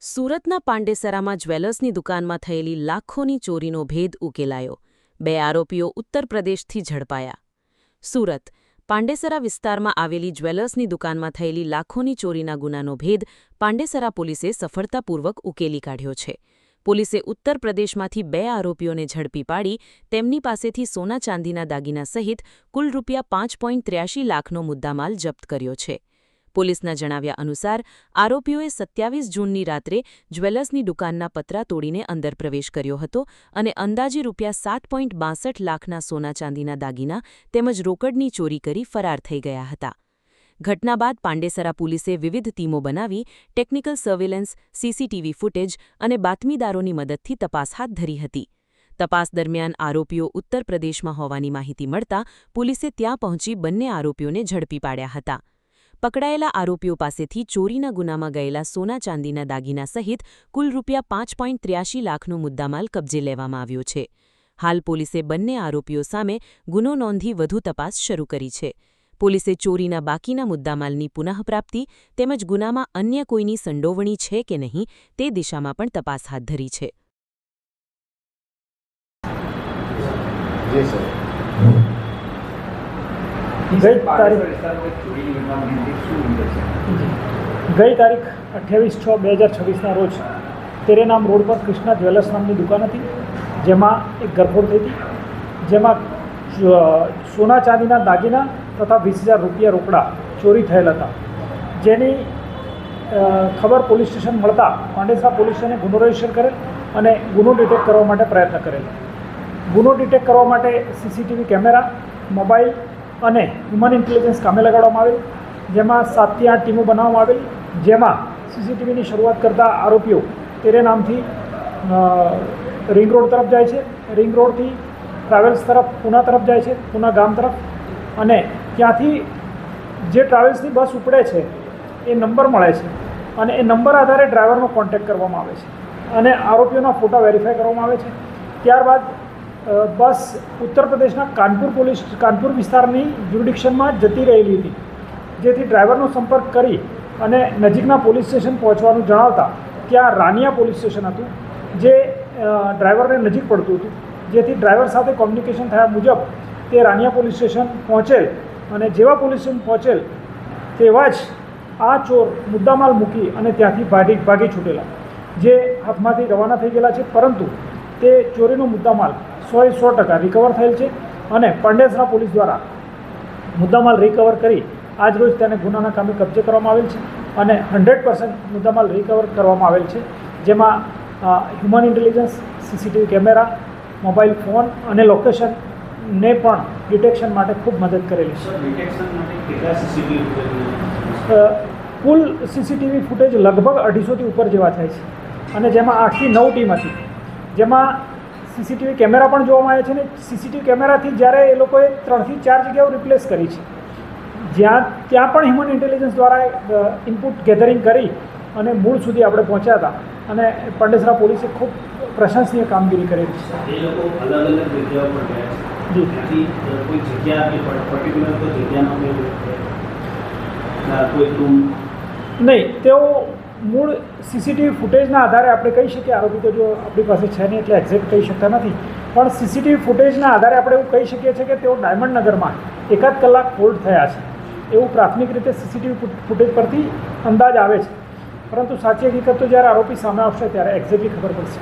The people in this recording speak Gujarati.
સુરતના પાંડેસરામાં જ્વેલર્સની દુકાનમાં થયેલી લાખોની ચોરીનો ભેદ ઉકેલાયો. 2 આરોપીઓ ઉત્તર પ્રદેશથી ઝડપાયા. સુરત પાંડેસરા વિસ્તારમાં આવેલી જ્વેલર્સની દુકાનમાં થયેલી લાખોની ચોરીના ગુનાનો ભેદ પાંડેસરા પોલીસે સફળતાપૂર્વક ઉકેલી કાઢ્યો છે. પોલીસે ઉત્તર પ્રદેશમાંથી 2 આરોપીઓને ઝડપી પાડી તેમની પાસેથી સોના ચાંદીના દાગીના સહિત કુલ ₹5.83 લાખનો મુદ્દામાલ જપ્ત કર્યો છે. પોલીસના જણાવ્યા અનુસાર આરોપીઓએ 27 જૂનની રાત્રે જ્વેલર્સની દુકાનના પતરા તોડીને અંદર પ્રવેશ કર્યો હતો અને અંદાજે ₹7.62 લાખના સોના ચાંદીના દાગીના તેમજ રોકડની ચોરી કરી ફરાર થઈ ગયા હતા. ઘટના બાદ પાંડેસરા પોલીસે વિવિધ ટીમો બનાવી ટેકનિકલ સર્વેલન્સ, સીસીટીવી ફૂટેજ અને બાતમીદારોની મદદથી તપાસ હાથ ધરી હતી. તપાસ દરમિયાન આરોપીઓ ઉત્તર પ્રદેશમાં હોવાની માહિતી મળતા પોલીસે ત્યાં પહોંચી બંને આરોપીઓને ઝડપી પાડ્યા હતા. પકડાયેલા આરોપીઓ પાસેથી ચોરીના ગુનામાં ગયેલા સોના ચાંદીના દાગીના સહિત કુલ ₹5.83 લાખનો મુદ્દામાલ કબજે લેવામાં આવ્યો છે. હાલ પોલીસે બંને આરોપીઓ સામે ગુનો નોંધી વધુ તપાસ શરૂ કરી છે. પોલીસે ચોરીના બાકીના મુદ્દામાલની પુનઃપ્રાપ્તિ તેમજ ગુનામાં અન્ય કોઈની સંડોવણી છે કે નહીં તે દિશામાં પણ તપાસ હાથ ધરી છે. ગઈ તારીખ 28/6/2026ના રોજ તેરેનામ રોડ પર કૃષ્ણા જ્વેલર્સ નામની દુકાન હતી, જેમાં એક ગરફોડ થઈ હતી, જેમાં સોના ચાંદીના દાગીના તથા ₹20,000 રોકડા ચોરી થયેલ હતા. જેની ખબર પોલીસ સ્ટેશન મળતા પાંડેસરા પોલીસે ગુનો રજીસ્ટર કરેલ અને ગુનો ડિટેક્ટ કરવા માટે પ્રયત્ન કરેલ. ગુનો ડિટેક્ટ કરવા માટે સીસીટીવી કેમેરા, મોબાઈલ અને હ્યુમન ઇન્ટેલિજન્સ કામે લગાડવામાં આવેલ, જેમાં 7 થી 8 ટીમો બનાવવામાં આવેલ, જેમાં સીસીટીવીની શરૂઆત કરતા આરોપીઓ તેરે નામથી રિંગ રોડ તરફ જાય છે, રિંગ રોડથી ટ્રાવેલ્સ તરફ પૂના તરફ જાય છે, પૂના ગામ તરફ, અને ત્યાંથી જે ટ્રાવેલ્સની બસ ઉપડે છે એ નંબર મળે છે અને એ નંબર આધારે ડ્રાઈવરનો કોન્ટેક્ટ કરવામાં આવે છે અને આરોપીઓના ફોટા વેરીફાઈ કરવામાં આવે છે. ત્યારબાદ બસ ઉત્તર પ્રદેશના કાનપુર વિસ્તારની જ્યુરિડિક્શનમાં જતી રહેલી હતી, જેથી ડ્રાઈવરનો સંપર્ક કરી અને નજીકના પોલીસ સ્ટેશન પહોંચવાનું જણાવતા ત્યાં રાનિયા પોલીસ સ્ટેશન હતું, જે ડ્રાઈવરને નજીક પડતું હતું, જેથી ડ્રાઈવર સાથે કોમ્યુનિકેશન થયા મુજબ તે રાનિયા પોલીસ સ્ટેશન પહોંચેલ અને જેવા પોલીસ સ્ટેશન પહોંચેલ તેવા જ આ ચોર મુદ્દામાલ મૂકી અને ત્યાંથી ભાગી છૂટેલા, જે હાથમાંથી રવાના થઈ ગયેલા છે. પરંતુ તે ચોરીનો મુદ્દામાલ 100% રિકવર થયેલ છે અને પાંડેસરા પોલીસ દ્વારા મુદ્દામાલ રિકવર કરી આજરોજ તેને ગુનાના કામે કબજે કરવામાં આવેલ છે અને 100% મુદ્દામાલ રિકવર કરવામાં આવેલ છે, જેમાં human intelligence, CCTV camera, mobile phone અને લોકેશનને પણ ડિટેક્શન માટે ખૂબ મદદ કરેલી છે. કુલ સીસીટીવી ફૂટેજ લગભગ 250થી ઉપર જેવા થાય છે અને જેમાં 8 થી 9 ટીમ હતી, જેમાં સીસીટીવી કેમેરા પણ જોવામાં આવ્યા છે અને સીસીટીવી કેમેરાથી જ્યારે એ લોકોએ 3 થી 4 જગ્યાઓ રિપ્લેસ કરી છે, ત્યાં પણ હ્યુમન ઇન્ટેલિજન્સ દ્વારા ઇનપુટ ગેધરિંગ કરી અને મૂળ સુધી આપણે પહોંચ્યા હતા અને પાંડેસરા પોલીસે ખૂબ પ્રશંસનીય કામગીરી કરેલી છે. એ લોકો અલગ અલગ જગ્યાઓ પર ગયા છે, ત્યાંથી કોઈ જગ્યા કે પર્ટિક્યુલર કોઈ જગ્યાનો કોઈ રૂમ નહીં, તેઓ મૂળ સીસીટીવી ફૂટેજના આધારે આપણે કહી શકીએ, આરોપી તો જો આપણી પાસે છે નહીં એટલે એક્ઝેક્ટ કહી શકતા નથી, પણ સીસીટીવી ફૂટેજના આધારે આપણે એવું કહી શકીએ છીએ કે તેઓ ડાયમંડ નગરમાં 1 કલાક હોલ્ડ થયા છે, એવું પ્રાથમિક રીતે સીસીટીવી ફૂટેજ પરથી અંદાજ આવે છે. પરંતુ સાચી હકીકત તો જ્યારે આરોપી સામે આવશે ત્યારે એક્ઝેક્ટલી ખબર પડશે.